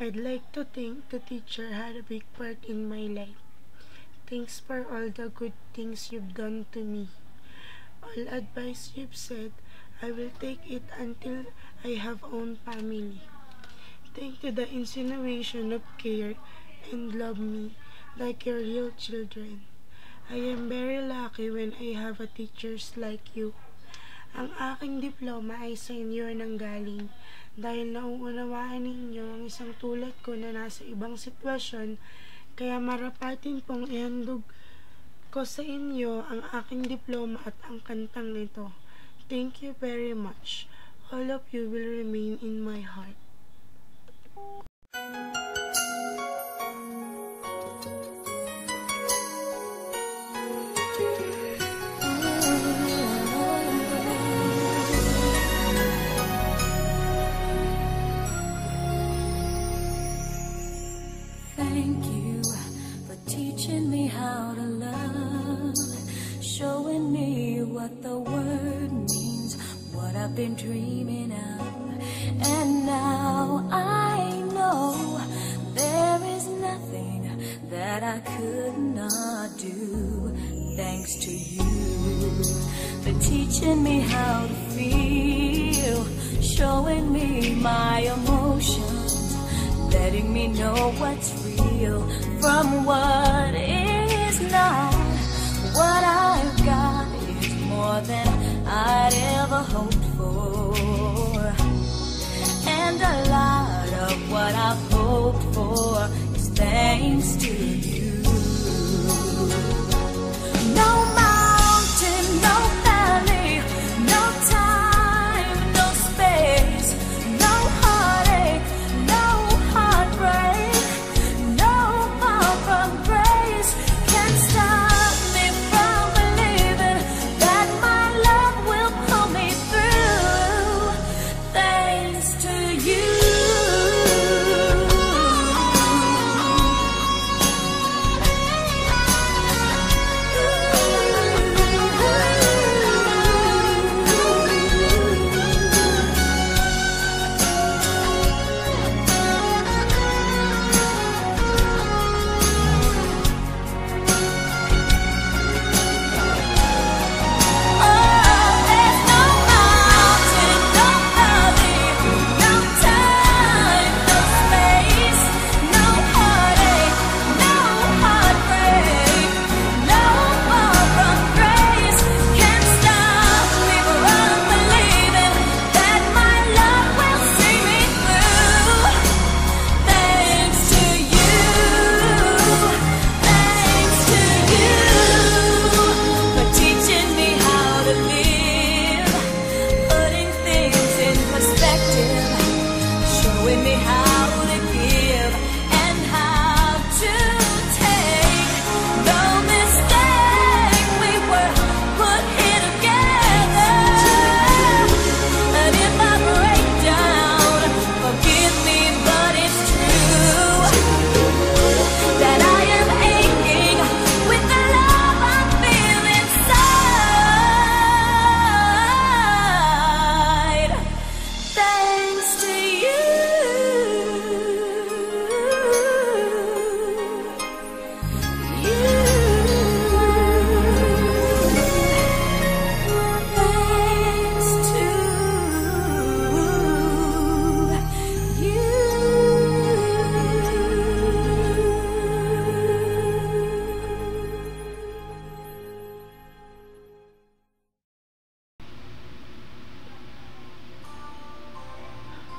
I'd like to thank the teacher had a big part in my life. Thanks for all the good things you've done to me. All advice you've said, I will take it until I have own family. Thank you the insinuation of care and love me like your real children. I am very lucky when I have a teachers like you. Ang aking diploma ay sa inyo nanggaling dahil nauunawaan ninyo ang isang tulad ko na nasa ibang sitwasyon, kaya marapatin pong ihandog ko sa inyo ang aking diploma at ang kantang ito. Thank you very much. All of you will remain in my heart. Thank you for teaching me how to love, showing me what the word means, what I've been dreaming of. And now I know there is nothing that I could not do, thanks to you for teaching me how to feel, showing me my emotions, letting me know what's real from what is not. What I've got is more than I'd ever hoped for, and a lot of what I've hoped for is thanks to you. No mountain, no valley, no time, no space, no heartache, no heartbreak, no far from grace can stop me from believing that my love will pull me through, thanks to you.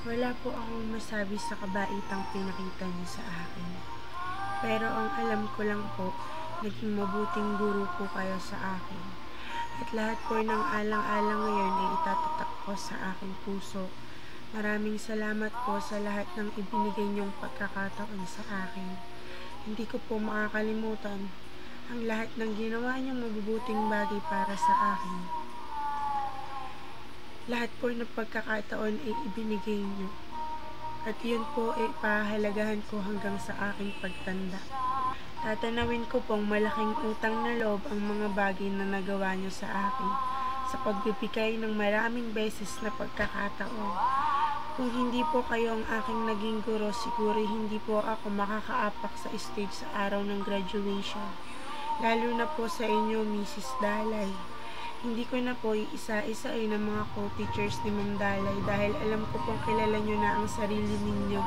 Wala po akong masabi sa kabaitang pinakita niyo sa akin. Pero ang alam ko lang po, naging mabuting guro po kayo sa akin. At lahat po ng alang-alang ngayon ay itatatak ko sa aking puso. Maraming salamat po sa lahat ng ibinigay niyong pagkakataon sa akin. Hindi ko po makakalimutan ang lahat ng ginawa niyong mabubuting bagay para sa akin. Lahat po ng pagkakataon ay ibinigay niyo. At yun po ay pahalagahan ko hanggang sa aking pagtanda. Tatanawin ko pong malaking utang na loob ang mga bagay na nagawa niyo sa akin sa pagbibigay ng maraming beses na pagkakataon. Kung hindi po kayo ang aking naging guro, siguro hindi po ako makakaapak sa stage sa araw ng graduation. Lalo na po sa inyo, Mrs. Dalay. Hindi ko na po iisa-isain ang mga co-teachers ni Ma'am Dalay dahil alam ko pong kilala nyo na ang sarili ninyo.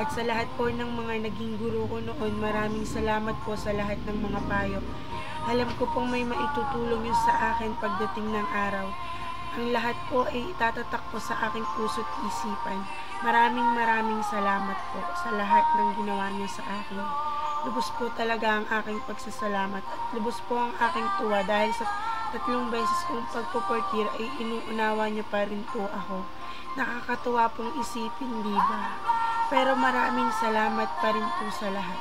At sa lahat po ng mga naging guro ko noon, maraming salamat po sa lahat ng mga payo. Alam ko pong may maitutulong yun sa akin pagdating ng araw. Ang lahat po ay itatatak ko sa aking puso't isipan. Maraming salamat po sa lahat ng ginawa niyo sa akin. Lubos po talaga ang aking pagsasalamat at lubos po ang aking tuwa dahil sa 3 beses kong pagpuportira ay inuunawa niyo pa rin po ako. Nakakatuwa pong isipin, di ba? Pero maraming salamat pa rin po sa lahat.